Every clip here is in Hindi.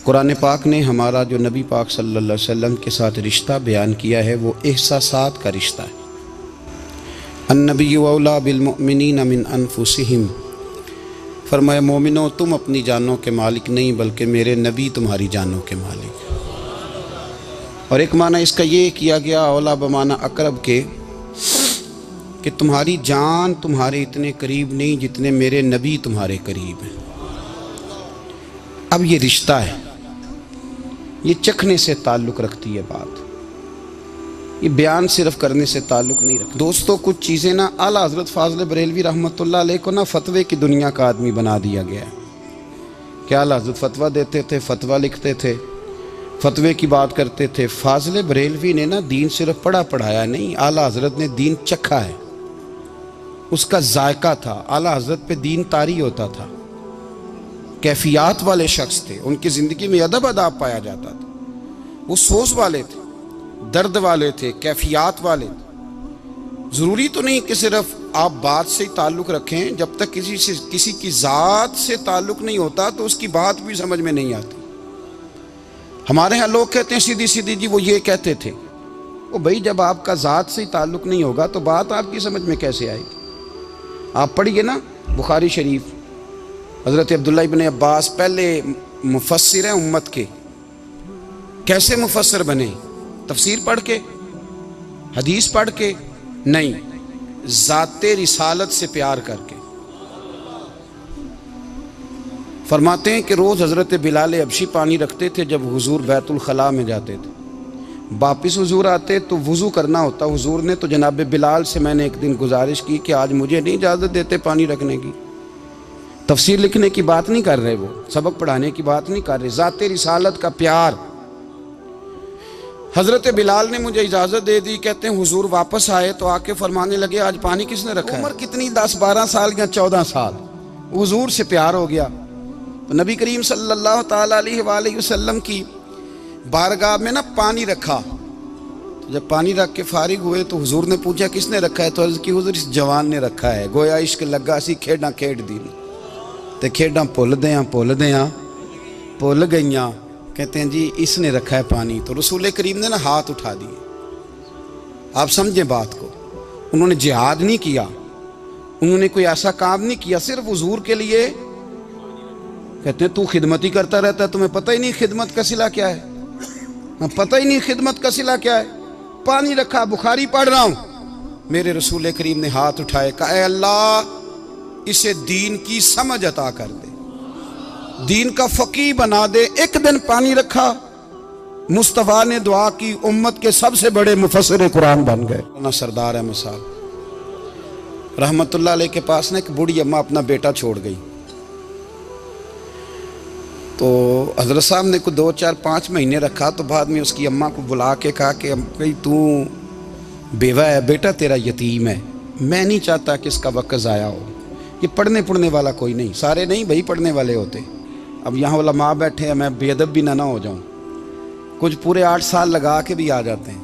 कुरान पाक ने हमारा जो नबी पाक सल्लल्लाहु अलैहि वसल्लम के साथ रिश्ता बयान किया है वो एहसासात का रिश्ता है। अन्नबिय्यु औला बिल मुमिनीन मिन अनफुसिहिम, फरमाया मोमिनो तुम अपनी जानों के मालिक नहीं बल्कि मेरे नबी तुम्हारी जानों के मालिक। और एक माना इसका ये किया गया औला बमाना अकरब के कि तुम्हारी जान तुम्हारे इतने करीब नहीं जितने मेरे नबी तुम्हारे करीब हैं। अब ये रिश्ता है, ये चखने से ताल्लुक़ रखती है बात, ये बयान सिर्फ करने से ताल्लुक़ नहीं रखती। दोस्तों कुछ चीज़ें ना आला हज़रत फ़ाज़िल बरेलवी रहमतुल्लाह अलैह को ना फतवे की दुनिया का आदमी बना दिया गया है। क्या आला हज़रत फतवा देते थे, फतवा लिखते थे, फतवे की बात करते थे। फ़ाज़िल बरेलवी ने ना दीन सिर्फ पढ़ा पढ़ाया नहीं, आला हज़रत ने दीन चखा है, उसका जायका था। आला हज़रत पे दीन तारी होता था, कैफियत वाले शख्स थे, उनकी ज़िंदगी में अदब अदाब पाया जाता था। वो सोच वाले थे, दर्द वाले थे, कैफियत वाले थे। ज़रूरी तो नहीं कि सिर्फ आप बात से ही ताल्लुक़ रखें, जब तक किसी की ज़ात से ताल्लुक़ नहीं होता तो उसकी बात भी समझ में नहीं आती। हमारे यहाँ लोग कहते हैं सीधी सीधी जी वो ये कहते थे। वो भाई जब आपका ज़ात से ही ताल्लुक़ नहीं होगा तो बात आपकी समझ में कैसे आएगी। आप पढ़िए ना बुखारी शरीफ, हज़रत अब्दुल्लाह इब्न अब्बास पहले मुफस्सिर हैं उम्मत के। कैसे मुफस्सिर बने? तफसीर पढ़ के, हदीस पढ़ के नहीं, ज़ाते रिसालत से प्यार करके। फरमाते हैं कि रोज़ हज़रत बिलाल अबशी पानी रखते थे जब हुजूर बैतुल खला में जाते थे। वापिस हुजूर आते तो वज़ू करना होता हुजूर ने, तो जनाब बिलाल से मैंने एक दिन गुजारिश की कि आज मुझे नहीं इजाज़त देते पानी रखने की। तफसीर लिखने की बात नहीं कर रहे, वो सबक पढ़ाने की बात नहीं कर रहे, ज़ाते रिसालत का प्यार। हज़रत बिलाल ने मुझे इजाज़त दे दी। कहते हैं हुजूर वापस आए तो आके फरमाने लगे आज पानी किसने रखा है? उम्र कितनी 10-12 साल या 14 साल। हुजूर से प्यार हो गया तो नबी करीम सल्लल्लाहु ताला अलैहि वसल्लम की बारगाह में ना पानी रखा। तो जब पानी रख के फारिग हुए तो हुजूर ने पूछा किसने रखा है? तो अर्ज़ की हुजूर इस जवान ने रखा है। गोया इश्क लगा सी खेड़ा खेड़ दी ते खेड़ा भुल गईयां। कहते हैं जी इसने रखा है पानी। तो रसूल करीम ने ना हाथ उठा दिए। आप समझे बात को, उन्होंने जिहाद नहीं किया, उन्होंने कोई ऐसा काम नहीं किया, सिर्फ हुजूर के लिए। कहते हैं तू खिदमत ही करता रहता है, तुम्हें पता ही नहीं खिदमत का सिला क्या है? पता ही नहीं खिदमत का सिला क्या है। पानी रखा, बुखारी पढ़ रहा हूं, मेरे रसूल करीम ने हाथ उठाए, कहा ऐ अल्लाह इसे दीन की समझ अता कर दे, दीन का फकीह बना दे। एक दिन पानी रखा, मुस्तफा ने दुआ की, उम्मत के सबसे बड़े मुफस्सिर कुरान बन गए। ना सरदार अहमद साहब रहमतुल्लाह अलैह के पास ना एक बूढ़ी अम्मा अपना बेटा छोड़ गई। तो हज़रत साहब ने कुछ 2-4-5 महीने रखा। तो बाद में उसकी अम्मा को बुला के कहा कि भाई तू बेवा है, बेटा तेरा यतीम है, मैं नहीं चाहता कि इसका वक्त ज़ाया हो। ये पढ़ने वाला कोई नहीं, सारे नहीं भाई पढ़ने वाले होते। अब यहाँ उलमा बैठे हैं, मैं बेअदब भी ना हो जाऊँ। कुछ पूरे 8 साल लगा के भी आ जाते हैं,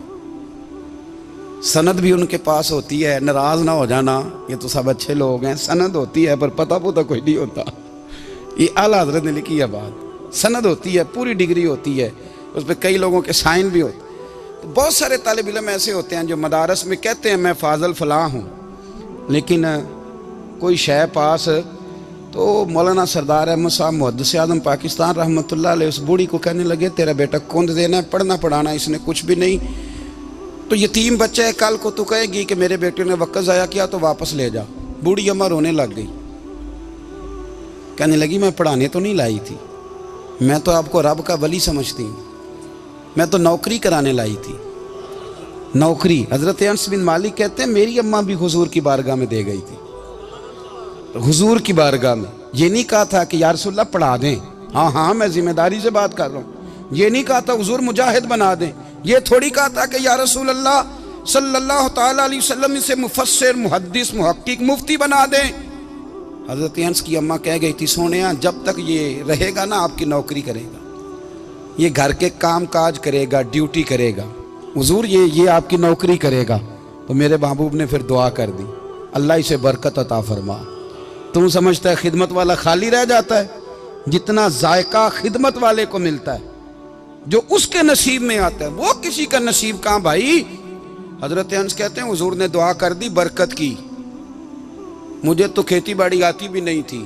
सनद भी उनके पास होती है। नाराज़ ना हो जाना, ये तो सब अच्छे लोग हैं, सनद होती है पर पता कोई नहीं होता। ये आला हज़रत ने लिखी है बात, सनद होती है, पूरी डिग्री होती है, उस पर कई लोगों के साइन भी होते। तो बहुत सारे तालिब इल्म ऐसे होते हैं जो मदारस में कहते हैं मैं फ़ाज़िल फ़लाँ हूँ, लेकिन कोई शय पास। तो मौलाना सरदार अहमद साहब मुहद्दिस आज़म पाकिस्तान रहमतुल्लाह अलैह उस बूढ़ी को कहने लगे तेरा बेटा कौन देना है, पढ़ना पढ़ाना इसने कुछ भी नहीं, तो यतीम बच्चा है, कल को तू कहेगी कि मेरे बेटे ने वक्त ज़ाया किया तो वापस ले जा। बूढ़ी अम्मा रोने लग गई, कहने लगी मैं पढ़ाने तो नहीं लाई थी, मैं तो आपको रब का वली समझती हूँ, मैं तो नौकरी कराने लाई थी, नौकरी। हज़रत अनस बिन मालिक कहते हैं मेरी अम्मा भी हुजूर की बारगाह में दे गई थी। हुजूर की बारगाह में ये नहीं कहा था कि या रसूलल्लाह पढ़ा दें, हाँ हाँ मैं जिम्मेदारी से बात कर रहा हूँ। ये नहीं कहा था हुजूर मुजाहिद बना दें, ये थोड़ी कहा था कि या रसूलल्लाह सल्लल्लाहु ताला अलैहि वसल्लम से मुफस्सिर, मुहद्दिस, मुहक्किक, मुफ्ती बना दें। हज़रत अनस की अम्मा कह गई थी सोनिया जब तक ये रहेगा ना आपकी नौकरी करेगा, ये घर के काम काज करेगा, ड्यूटी करेगा, हुजूर ये आपकी नौकरी करेगा। तो मेरे महबूब ने फिर दुआ कर दी, अल्लाह इसे बरकत अता फरमा। तुम समझता है खिदमत वाला खाली रह जाता है? जितना जायका खिदमत वाले को मिलता है, जो उसके नसीब में आता है, वो किसी का नसीब कहां भाई। हजरत अनस कहते हैं हुजूर ने दुआ कर दी बरकत की। मुझे तो खेती बाड़ी आती भी नहीं थी,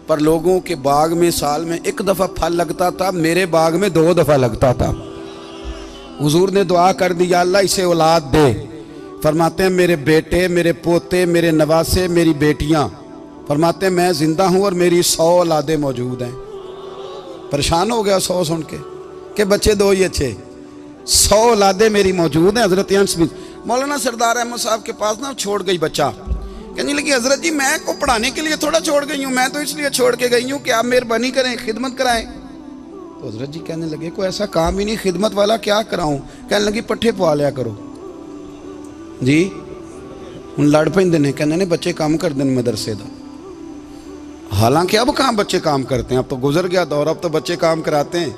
पर लोगों के बाग में साल में एक दफा फल लगता था, मेरे बाग में 2 दफा लगता था। हुजूर ने दुआ कर दी, या अल्लाह इसे औलाद दे। फरमाते हैं मेरे बेटे, मेरे पोते, मेरे नवासे, मेरी बेटियां, फरमाते हैं मैं जिंदा हूं और मेरी 100 औलादे मौजूद हैं। परेशान हो गया 100 सुन के बच्चे 2 ही अच्छे, 100 औलादे मेरी मौजूद हैं। हजरत अनस भी मौलाना सरदार अहमद साहब के पास ना छोड़ गई बच्चा, कहने लगी हजरत जी मैं को पढ़ाने के लिए थोड़ा छोड़ गई हूँ, मैं तो इसलिए छोड़ के गई हूँ कि आप मेहरबानी करें, खिदमत कराएं। तो हजरत जी कहने लगे कोई ऐसा काम ही नहीं, खिदमत वाला क्या कराऊं। कहने लगी पट्ठे पवा लिया करो जी। हूँ लड़ पेंदे ने, कहने ने बच्चे काम कर दें मदरसे का। हालांकि अब कहाँ बच्चे काम करते हैं, अब तो गुजर गया दौर, अब तो बच्चे काम कराते हैं।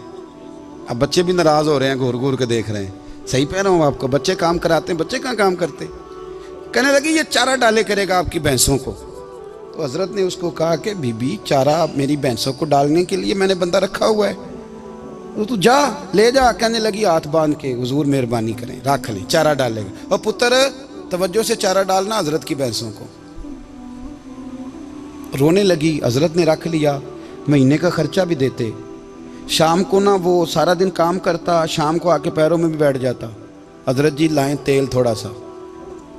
अब बच्चे भी नाराज हो रहे हैं, घूर घूर के देख रहे हैं। सही कह रहा हूँ आपको, बच्चे काम कराते हैं, बच्चे कहाँ काम करते। कहने लगी ये चारा डाले करेगा आपकी भैंसों को। तो हजरत ने उसको कहा कि बीबी चारा मेरी भैंसों को डालने के लिए मैंने बंदा रखा हुआ है, तो तू जा ले जा। कहने लगी हाथ बांध के हुजूर मेहरबानी करें रख लें, चारा डालेगा। और पुत्र तवज्जो से चारा डालना हजरत की भैंसों को। रोने लगी, हजरत ने रख लिया, महीने का खर्चा भी देते। शाम को ना वो सारा दिन काम करता, शाम को आके पैरों में भी बैठ जाता, हजरत जी लाएं तेल थोड़ा सा,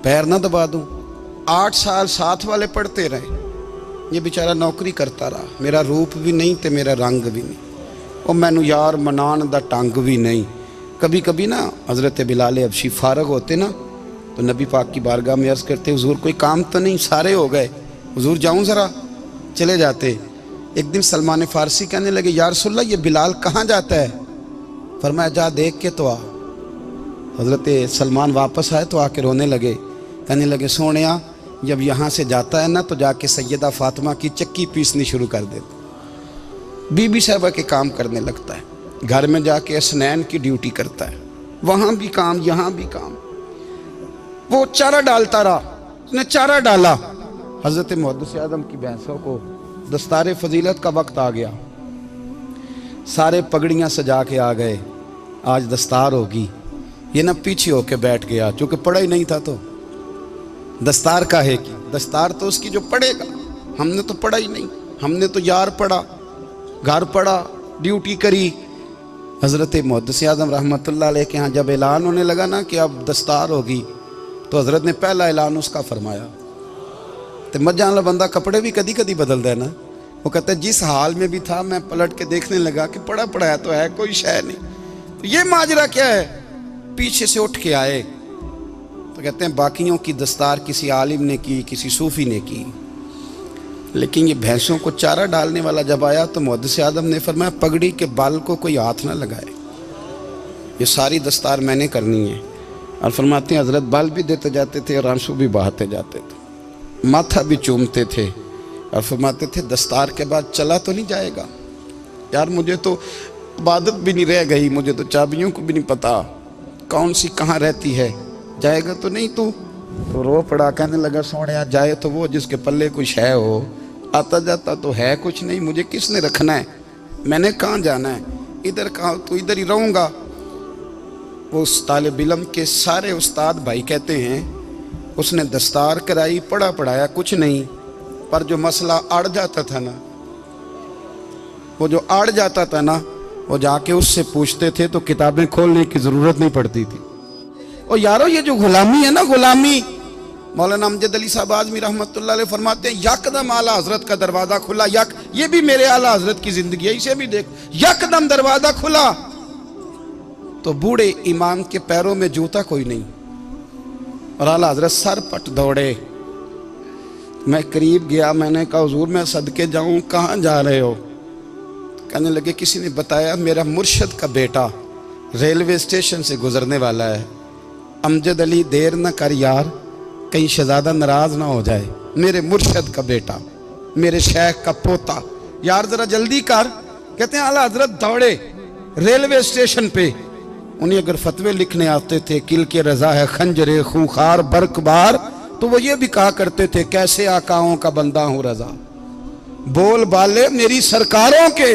पैर ना दबा दूं। 8 साल साथ वाले पढ़ते रहे, ये बेचारा नौकरी करता रहा, मेरा रूप भी नहीं ते मेरा रंग भी नहीं, और मैनू यार मनान दा टंग भी नहीं। कभी कभी ना हजरत बिलाल हबशी फारग होते ना, तो नबी पाक की बारगाह में अर्ज़ करते हुजूर कोई काम तो नहीं, सारे हो गए, हुजूर जाऊं ज़रा, चले जाते। एक दिन सलमान फारसी कहने लगे या रसूलल्लाह ये बिलाल कहाँ जाता है। फरमाया जा देख के तो आ। हजरत सलमान वापस आए तो आके रोने लगे, कहने लगे सोनिया जब यहाँ से जाता है ना तो जाके सैयदा फातिमा की चक्की पीसनी शुरू कर देता, बीबी साहबा के काम करने लगता है, घर में जाके स्नैन की ड्यूटी करता है, वहाँ भी काम यहाँ भी काम। वो चारा डालता रहा, उसने चारा डाला। हजरत मुहद्दिस आदम की भैंसों को दस्तार फजीलत का वक्त आ गया, सारे पगड़ियाँ सजा के आ गए, आज दस्तार होगी। ये ना पीछे होके बैठ गया, चूँकि पढ़ा ही नहीं था तो दस्तार का है कि दस्तार तो उसकी जो पढ़ेगा, हमने तो पढ़ा ही नहीं, हमने तो यार पढ़ा, घर पढ़ा, ड्यूटी करी। हज़रत मुहद्दिस आज़म रहमतुल्लाह अलैह के यहाँ जब ऐलान होने लगा ना कि अब दस्तार होगी, तो हज़रत ने पहला ऐलान उसका फरमाया। तो मजा वाला बंदा कपड़े भी कदी कदी बदलता है ना, वो कहता है जिस हाल में भी था मैं पलट के देखने लगा कि पढ़ा पढ़ाया तो है, कोई शय नहीं, तो ये माजरा क्या है। पीछे से उठ के आए तो कहते हैं बाकियों की दस्तार किसी आलिम ने की, किसी सूफी ने की, लेकिन ये भैंसों को चारा डालने वाला जब आया तो मुहद्दिस आदम ने फरमाया पगड़ी के बाल को कोई हाथ ना लगाए, ये सारी दस्तार मैंने करनी है। और फरमाते हैं हजरत बाल भी देते जाते थे और आंसू भी बहाते जाते थे, माथा भी चूमते थे और फरमाते थे दस्तार के बाद चला तो नहीं जाएगा यार, मुझे तो इबादत भी नहीं रह गई, मुझे तो चाबियों को भी नहीं पता कौन सी कहाँ रहती है, जाएगा तो नहीं तू। तो रो पड़ा, कहने लगा सोनिया जाए तो वो जिसके पल्ले कुछ है हो, आता जाता तो है कुछ नहीं, मुझे किसने रखना है, मैंने कहाँ जाना है, इधर कहाँ, तो इधर ही रहूँगा। वो उस तालिब इल्म के सारे उस्ताद भाई कहते हैं उसने दस्तार कराई, पढ़ा पढ़ाया कुछ नहीं, पर जो मसला अड़ जाता था ना, वो जो अड़ जाता था ना, वो जाके उससे पूछते थे तो किताबें खोलने की ज़रूरत नहीं पड़ती थी। और यारो ये जो गुलामी है ना, गुलामी, मौलाना अमजद अली साहब आज़मी रहमतुल्लाह अलैह फरमाते हैं यकदम आला हजरत का दरवाज़ा खुला, यक, ये भी मेरे आला हजरत की ज़िंदगी है, इसे भी देख, यकदम दरवाज़ा खुला तो बूढ़े इमाम के पैरों में जूता कोई नहीं, और आला हजरत सर पट दौड़े। मैं करीब गया, मैंने कहा हुजूर मैं सदके जाऊं, कहाँ जा रहे हो। कहने लगे किसी ने बताया मेरा मुर्शद का बेटा रेलवे स्टेशन से गुजरने वाला है, अमजद अली देर न कर यार, कहीं शहजादा नाराज ना हो जाए, मेरे मुर्शद का बेटा, मेरे शेख का पोता, यार जरा जल्दी कर। कहते हैं आला हजरत दौड़े रेलवे स्टेशन पे, उन्हें अगर फतवे लिखने आते थे किल के रजा है खंजरे खूंखार बरकबार, तो वो ये भी कहा करते थे कैसे आकाओं का बंदा हूँ रजा। बोल बाले मेरी सरकारों के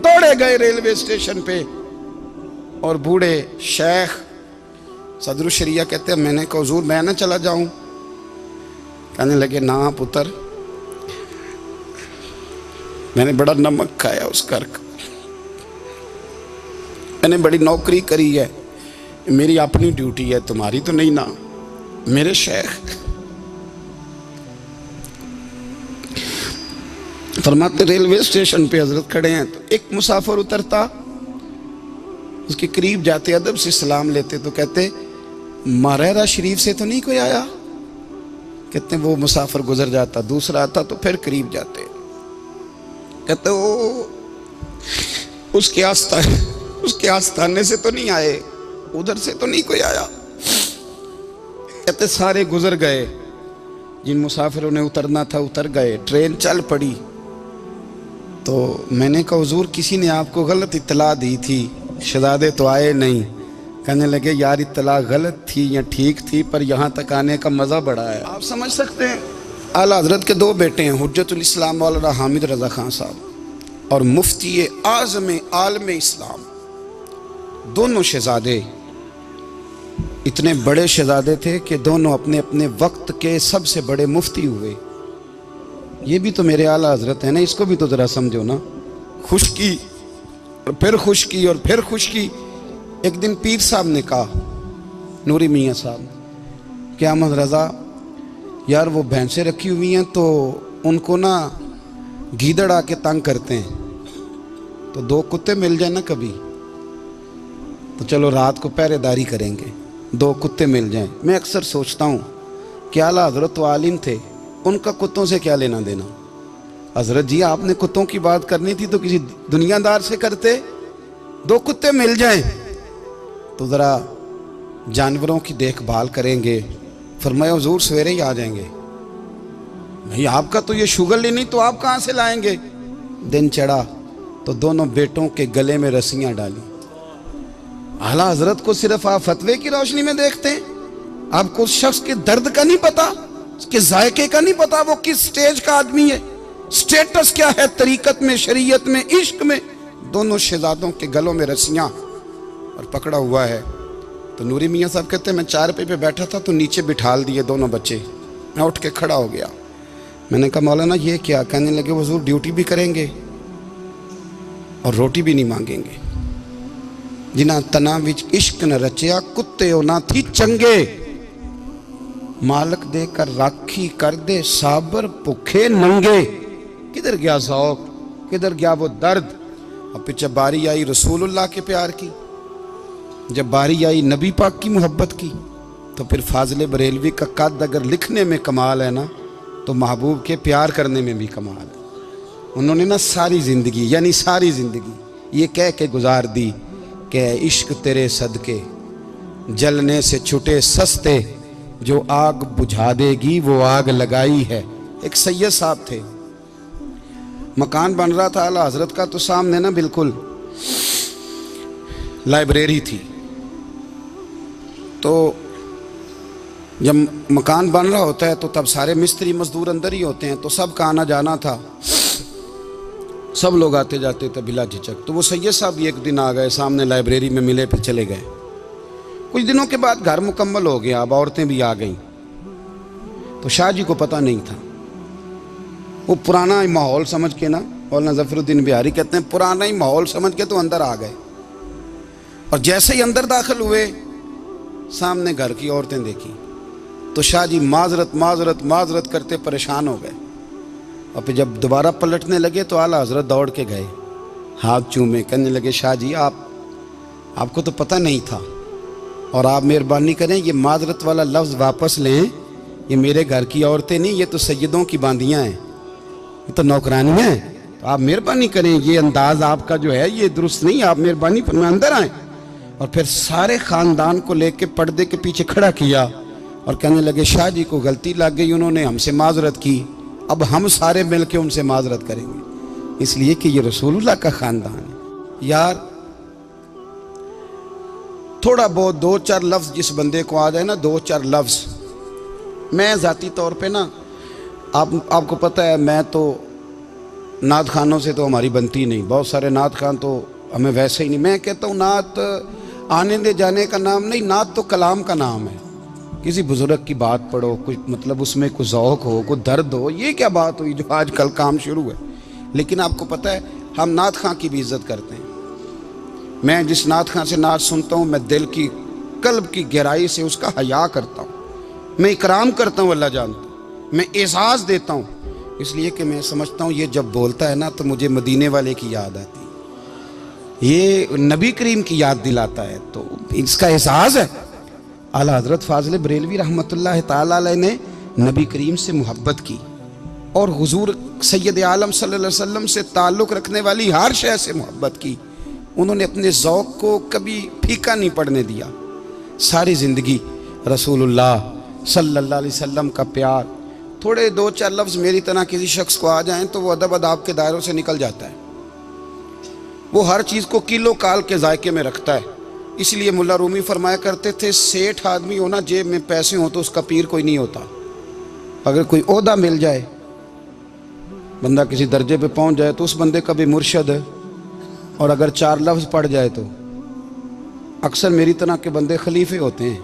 दौड़े गए रेलवे स्टेशन पे। और बूढ़े शेख सदरुल शरिया कहते हैं, मैंने कहा हुजूर मैं ना चला जाऊं? कहने लगे ना पुत्र, मैंने बड़ा नमक खाया उस घर का, मैंने बड़ी नौकरी करी है, मेरी अपनी ड्यूटी है, तुम्हारी तो नहीं ना। मेरे शेख फरमाते रेलवे स्टेशन पे हजरत खड़े हैं तो एक मुसाफिर उतरता, उसके करीब जाते अदब से सलाम लेते तो कहते मारेरा शरीफ से तो नहीं कोई आया? कहते वो मुसाफिर गुजर जाता, दूसरा आता तो फिर करीब जाते, कहते वो उसके आस्थाने से तो नहीं आए, उधर से तो नहीं कोई आया। कहते सारे गुजर गए, जिन मुसाफिरों ने उतरना था उतर गए, ट्रेन चल पड़ी। तो मैंने कहा हुजूर किसी ने आपको गलत इत्तला दी थी, शहजादे तो आए नहीं। कहने लगे यार इत्तला गलत थी या ठीक थी, पर यहाँ तक आने का मज़ा बड़ा है। आप समझ सकते हैं, आला हजरत के दो बेटे हैं, हुज्जतुल इस्लाम मौलाना हामिद रज़ा खान साहब और मुफ्ती आज़म आलम इस्लाम। दोनों शहजादे इतने बड़े शहजादे थे कि दोनों अपने अपने वक्त के सबसे बड़े मुफ्ती हुए। ये भी तो मेरे आला हजरत है ना, इसको भी तो ज़रा समझो ना। खुशकी और फिर खुशकी और फिर खुशकी। एक दिन पीर साहब ने कहा, नूरी मियाँ साहब, कि अहमद रज़ा यार वो भैंसें रखी हुई हैं तो उनको ना गीदड़ आके तंग करते हैं, तो दो कुत्ते मिल जाए ना कभी, तो चलो रात को पहरेदारी करेंगे, दो कुत्ते मिल जाएं। मैं अक्सर सोचता हूँ कि आला हजरत तो आलिम थे, उनका कुत्तों से क्या लेना देना। हजरत जी आपने कुत्तों की बात करनी थी तो किसी दुनियादार से करते, दो कुत्ते मिल जाएं तो ज़रा जानवरों की देखभाल करेंगे। फरमाया हुजूर सवेरे ही आ जाएंगे। भाई आपका तो ये शुगर ही नहीं, तो आप कहाँ से लाएंगे? दिन चढ़ा तो दोनों बेटों के गले में रस्सियाँ डाली। आला हजरत को सिर्फ आप फतवे की रोशनी में देखते हैं, आपको उस शख्स के दर्द का नहीं पता, उसके जायके का नहीं पता, वो किस स्टेज का आदमी है, स्टेटस क्या है तरीकत में, शरीयत में, इश्क में। दोनों शहजादों के गलों में रस्सियाँ और पकड़ा हुआ है। तो नूरी मियाँ साहब कहते हैं मैं चारपाई पे बैठा था तो नीचे बिठाल दिए दोनों बच्चे। मैं उठ के खड़ा हो गया, मैंने कहा मौलाना ये क्या? कहने लगे हुजूर ड्यूटी भी करेंगे और रोटी भी नहीं मांगेंगे। जिन्हां तना विच इश्क न रचिया कुत्ते ना थी चंगे, मालक देकर राखी कर दे साबर भुखे नंगे। किधर गया शौक, किधर गया वो दर्द? अब पीछे बारी आई रसूलुल्लाह के प्यार की, जब बारी आई नबी पाक की मोहब्बत की, तो फिर फाजिल बरेलवी का कद अगर लिखने में कमाल है ना, तो महबूब के प्यार करने में भी कमाल है। उन्होंने ना सारी ज़िंदगी, यानी सारी ज़िंदगी ये कह के गुजार दी कि इश्क तेरे सदके जलने से छुटे सस्ते, जो आग बुझा देगी वो आग लगाई है। एक सैयद साहब थे, मकान बन रहा था आला हजरत का, तो सामने ना बिल्कुल लाइब्रेरी थी। तो जब मकान बन रहा होता है तो तब सारे मिस्त्री मजदूर अंदर ही होते हैं, तो सबका आना जाना था, सब लोग आते जाते थे बिला झिझक। तो वो सैयद साहब भी एक दिन आ गए, सामने लाइब्रेरी में मिले, फिर चले गए। कुछ दिनों के बाद घर मुकम्मल हो गया, अब औरतें भी आ गईं। तो शाह जी को पता नहीं था, वो पुराना ही माहौल समझ के ना, मौलाना ज़फ़रुद्दीन बिहारी कहते हैं पुराना ही माहौल समझ के तो अंदर आ गए। और जैसे ही अंदर दाखिल हुए, सामने घर की औरतें देखी, तो शाह जी माजरत माजरत माजरत करते परेशान हो गए। और फिर जब दोबारा पलटने लगे तो आला हजरत दौड़ के गए, हाथ चूमे, कहने लगे शाह जी आपको तो पता नहीं था, और आप मेहरबानी करें ये माजरत वाला लफ्ज़ वापस लें, ये मेरे घर की औरतें नहीं, ये तो सैयदों की बांदियाँ हैं, ये तो नौकरानियाँ हैं, तो आप मेहरबानी करें, ये अंदाज़ आपका जो है ये दुरुस्त नहीं, आप मेहरबानी फरमाएं अंदर आएँ। और फिर सारे ख़ानदान को लेके पर्दे के पीछे खड़ा किया और कहने लगे शाह जी को गलती लग गई, उन्होंने हमसे माजरत की, अब हम सारे मिल के उनसे माजरत करेंगे, इसलिए कि ये रसूलुल्लाह का ख़ानदान है। यार थोड़ा बहुत दो चार लफ्ज़ जिस बंदे को आ जाए ना, दो चार लफ्ज़, मैं ज़ाती तौर पे ना आपको पता है मैं तो नात खानों से तो हमारी बनती नहीं, बहुत सारे नात खान तो हमें वैसे ही नहीं। मैं कहता हूँ नात आने दे जाने का नाम नहीं, नात तो कलाम का नाम है। किसी बुजुर्ग की बात पढ़ो, कुछ मतलब उसमें कुछ ज़ौक़ हो, कुछ दर्द हो, ये क्या बात हुई जो आजकल काम शुरू है। लेकिन आपको पता है हम नात खां की भी इज़्ज़त करते हैं। मैं जिस नात खां से नात सुनता हूँ, मैं दिल की कल्ब की गहराई से उसका हया करता हूँ, मैं इकराम करता हूँ, अल्लाह जानता, मैं एहसास देता हूँ, इसलिए कि मैं समझता हूँ ये जब बोलता है ना तो मुझे मदीने वाले की याद आती है, ये नबी करीम की याद दिलाता है, तो इसका एहसास है। आला हज़रत फ़ाज़िल बरेलवी रहमतुल्लाह ताला अलैह ने नबी करीम से मोहब्बत की और हुज़ूर सैयद आलम सल्लल्लाहु अलैहि वसल्लम से ताल्लुक़ रखने वाली हर शय से मोहब्बत की। उन्होंने अपने ज़ौक़ को कभी फीका नहीं पड़ने दिया। सारी ज़िंदगी रसूलुल्लाह सल्लल्लाहु अलैहि वसल्लम का प्यार, थोड़े दो चार लफ्ज़ मेरी तरह किसी शख्स को आ जाएं तो वो अदब अदाब के दायरों से निकल जाता है। वो हर चीज़ को किलो काल के जायके में रखता है। इसलिए मुल्ला रूमी फरमाया करते थे, सेठ आदमी हो ना, जेब में पैसे हो तो उसका पीर कोई नहीं होता। अगर कोई ओहदा मिल जाए, बंदा किसी दर्जे पे पहुंच जाए तो उस बंदे का भी मुर्शद है, और अगर चार लफ्ज़ पढ़ जाए तो अक्सर मेरी तरह के बंदे खलीफे होते हैं,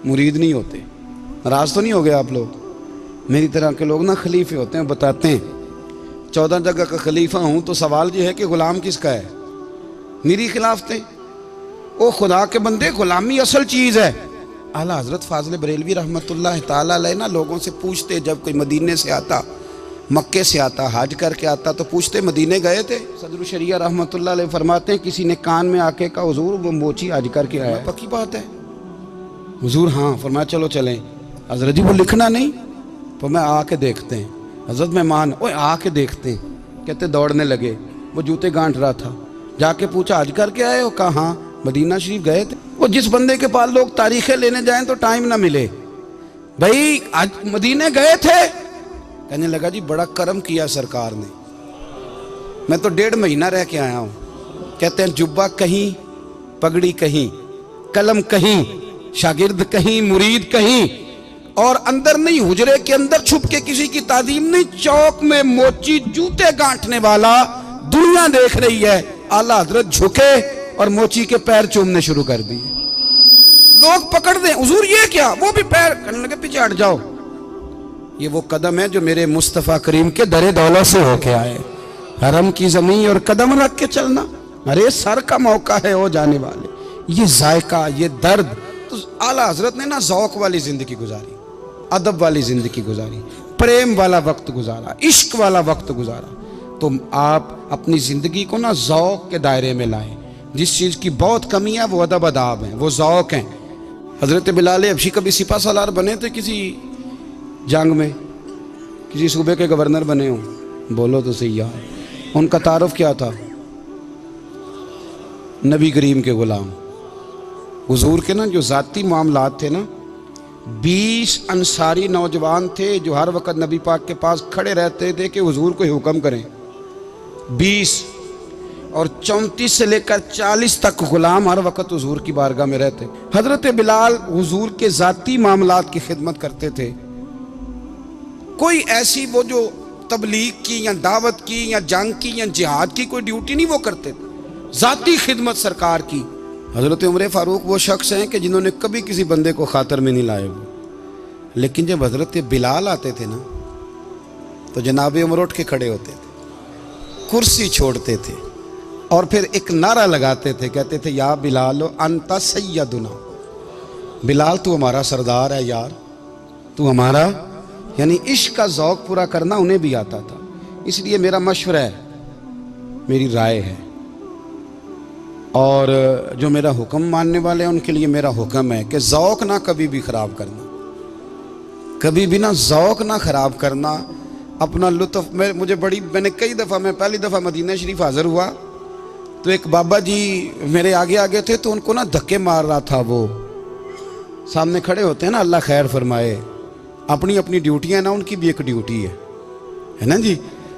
मुरीद नहीं होते। नाराज़ तो नहीं हो गए आप लोग? मेरी तरह के लोग ना खलीफे होते हैं, बताते हैं 14 जगह का खलीफा हूँ तो सवाल ये है कि ग़ुलाम किसका है? मेरी खिलाफतें। ओ खुदा के बंदे, ग़ुलामी असल चीज़ है। आला हज़रत फ़ाज़िल बरेलवी रहमतुल्लाह ताला अलैह ना लोगों से पूछते, जब कोई मदीने से आता, मक्के से आता, हज करके आता तो पूछते मदीने गए थे? सदर शरिया रहमतुल्लाह अलैह फरमाते हैं, किसी ने कान में आके कहा हुजूर वो मोची हज करके आया। पक्की बात है हुजूर? हाँ। फरमाया चलो चलें। हज़रत जी वो लिखना नहीं, तो मैं आके देखते हैं। हज़रत मेहमान, ओए आके देखते हैं। कहते दौड़ने लगे, वो जूते गांठ रहा था। जाके पूछा हज करके आए हो? कहा हाँ, मदीना शरीफ गए थे। वो जिस बंदे के पास लोग तारीखें लेने जाएं तो टाइम ना मिले, भाई आज मदीने गए थे? कहने लगा जी बड़ा करम किया सरकार ने, मैं तो 1.5 महीना रह के आया हूँ। कहते हैं जुब्बा कहीं, पगड़ी कहीं, कलम कहीं, शागिर्द कहीं, मुरीद कहीं, और अंदर नहीं, हुजरे के अंदर छुप के किसी की तादीम नहीं, चौक में मोची जूते गांठने वाला दुनिया देख रही है। आला हजरत झुके और मोची के पैर चूमने शुरू कर दिए। लोग पकड़ दें, हुजूर ये क्या? वो भी पैर करने लगे, पीछे हट जाओ। ये वो कदम है जो मेरे मुस्तफ़ा करीम के दरे दौलत से होके आए। हरम की ज़मीन और कदम रख के चलना, अरे सर का मौका है हो जाने वाले। ये जायका, ये दर्द, तो आला हजरत ने ना ज़ौक़ वाली ज़िंदगी गुजारी, अदब वाली ज़िंदगी गुजारी, प्रेम वाला वक्त गुजारा, इश्क वाला वक्त गुजारा। तो आप अपनी ज़िंदगी को ना ज़ौक़ के दायरे में लाएं। जिस चीज़ की बहुत कमी है वो अदब अदाब है, वो ज़ौक़ हैं। हज़रत बिलाल हबशी कभी सिपा सालार बने थे किसी जंग में, किसी सूबे के गवर्नर बने हों? बोलो तो सही यार। उनका तारुफ क्या था? नबी करीम के ग़ुलाम। हुजूर के ना जो ज़ाती मामलात थे ना, 20 अंसारी नौजवान थे जो हर वक्त नबी पाक के पास खड़े रहते थे कि हुजूर को हुक्म करें। 20 और 34 से लेकर 40 तक गुलाम हर वक्त हुजूर की बारगाह में रहते। हजरत बिलाल हुजूर के ज़ाती मामलात की खिदमत करते थे। कोई ऐसी वो जो तबलीग की या दावत की या जंग की या जिहाद की कोई ड्यूटी नहीं वो करते थे, ज़ाती खिदमत सरकार की। हज़रत उमर फ़ारूक वो शख्स हैं कि जिन्होंने कभी किसी बंदे को खातर में नहीं लाए वो, लेकिन जब हज़रत बिलाल आते थे ना तो जनाब उमर उठ के खड़े होते थे, कुर्सी छोड़ते थे और फिर एक नारा लगाते थे, कहते थे या बिलाल अंता सैयदुना, बिलाल तू हमारा सरदार है यार, तू हमारा। यानी इश्क का ज़ौक़ पूरा करना उन्हें भी आता था। इसलिए मेरा मशवरा है, मेरी राय है, और जो मेरा हुक्म मानने वाले हैं उनके लिए मेरा हुक्म है कि ज़ौक़ ना कभी भी ख़राब करना, कभी भी ना ज़ौक़ ना ख़राब करना, अपना लुत्फ़। मैंने कई दफ़ा, मैं पहली दफ़ा मदीना शरीफ हाज़िर हुआ तो एक बाबा जी मेरे आगे आगे थे, तो उनको ना धक्के मार रहा था। वो सामने खड़े होते हैं ना, अल्लाह खैर फरमाए, अपनी अपनी ड्यूटियाँ ना, उनकी भी एक ड्यूटी है ना जी।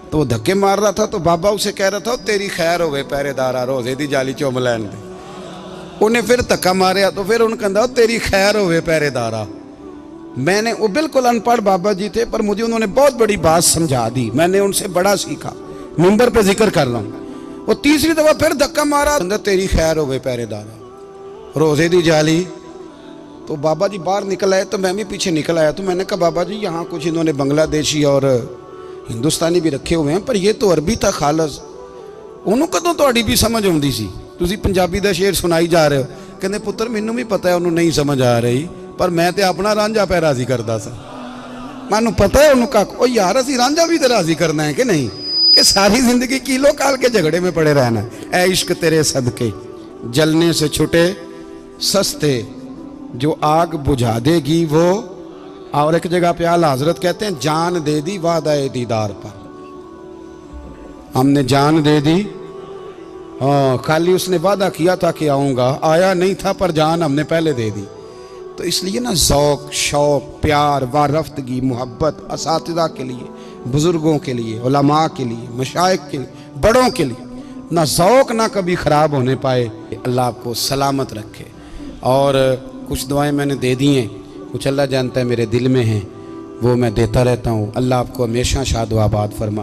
तो वो धक्के मार रहा था तो बाबा उसे कह रहा था तेरी खैर होवे पहरेदारा रोज़े दी जाली चुम लैन दे। उन्हें फिर धक्का मारिया तो फिर उन्हें कहता तेरी खैर होवे पहरेदारा। मैंने, वो बिल्कुल अनपढ़ बाबा जी थे पर मुझे उन्होंने बहुत बड़ी बात समझा दी, मैंने उनसे बड़ा सीखा। मिंबर पे जिक्र कर रहा हूँ। वो तीसरी दफा फिर धक्का मारा, अंदर तेरी खैर हो गई पहरेदारा, रोजे दी जाली। तो बाबा जी बाहर निकल आए तो मैं भी पीछे निकल आया। तो मैंने कहा बाबा जी यहाँ कुछ इन्होंने बांग्लादेशी और हिंदुस्तानी भी रखे हुए हैं, पर ये तो अरबी था खालस। ਉਹਨੂੰ ਕਦੋਂ ਤੁਹਾਡੀ ਵੀ ਸਮਝ ਆਉਂਦੀ ਸੀ? ਤੁਸੀਂ ਪੰਜਾਬੀ ਦਾ ਸ਼ੇਰ ਸੁਣਾਈ ਜਾ ਰਹੇ ਹੋ। ਕਹਿੰਦੇ ਪੁੱਤਰ ਮੈਨੂੰ ਵੀ ਪਤਾ ਹੈ ਉਹਨੂੰ ਨਹੀਂ ਸਮਝ ਆ ਰਹੀ, ਪਰ ਮੈਂ ਤੇ ਆਪਣਾ ਰਾਂਝਾ ਪੈ ਰਾਜ਼ੀ ਕਰਦਾ ਸਾਂ। ਮੈਨੂੰ ਪਤਾ ਹੈ ਉਹਨੂੰ ਕੱਖ ਉਹ ਯਾਰ ਅਸੀਂ ਰਾਂਝਾ ਵੀ ਤੇ ਰਾਜ਼ੀ ਕਰਨਾ ਹੈ कि नहीं, कि सारी जिंदगी किलो काल के झगड़े में पड़े रहना। ऐ इश्क तेरे सदके जलने से छुटे सस्ते, जो आग बुझा देगी वो। और एक जगह पे आला हजरत कहते हैं जान दे दी वादा दीदार पर, हमने जान दे दी। हाँ, खाली उसने वादा किया था कि आऊँगा, आया नहीं था, पर जान हमने पहले दे दी। तो इसलिए ना ज़ौक़, शौक़, प्यार, वारफ्तगी, मोहब्बत असातिज़ा के लिए, बुज़ुर्गों के लिए, उलमा के लिए, मशाइख के लिए, बड़ों के लिए, ना ज़ौक़ ना कभी ख़राब होने पाए। अल्लाह आपको सलामत रखे। और कुछ दुआएं मैंने दे दी हैं, कुछ अल्लाह जानता है मेरे दिल में हैं, वो मैं देता रहता हूँ। अल्लाह आपको हमेशा शाद व आबाद फरमाए।